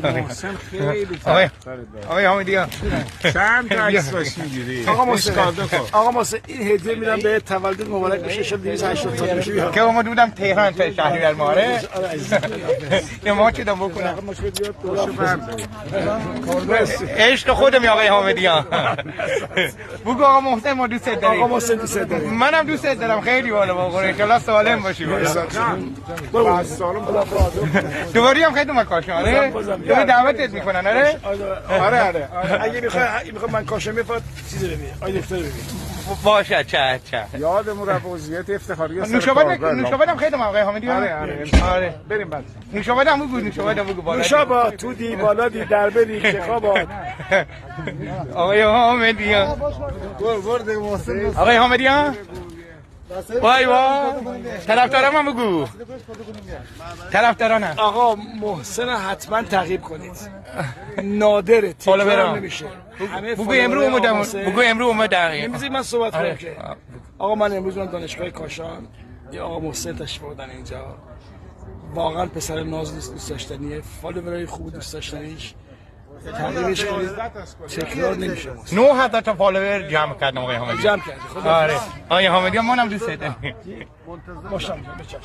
محسن خیلی آقای حامدی چند تا عکس باش میگیری؟ آقا محسن این هدیه میدم به تولد مبارک بشه. شب 280 تا میشه که اومد بودم تهران تا شهریور ماره. یه ما چه دم بکنم عشق خودم آقای حامدی بگو آقا محسن ما دوست داریم. آقا محسن دوست داریم. منم دوست دارم خیلی والا واقعا ان شاء الله سالم باشی. دوباره هم خیلی مکاشم آره. تو دعوتت میکنن آره. آره اگه میخوای من کاشمی فقط چیزی ببین آی دکتر ببین باشه چه یادمون رفت عضویت افتخاری نوشابه هم خیلی آقای حامدی آره بریم بعد نوشابه هم بگو بالا نوشابه تو دی بالا دی در بری که خوابات آقای حامدی آقای حامدی وای طرفدارم هم بگو طرفدارانم آقا محسن حتما تعقیب کنید نادره تکرار نمیشه بگو امرو اومدم نمیذاری من صحبت کنم که آقا من امروز من دانشگاه کاشان یه آقا محسن تشریف آوردن اینجا واقعا پسر ناز دوست داشتنیه فالوورای خوب دوست داشتنیش تقریبش تکرار نمیشه 9000 تا فالوور جمع کردم آقای حامدی جمع کردی آره آقای حامدی منم دوست دارم ماشاءالله بچش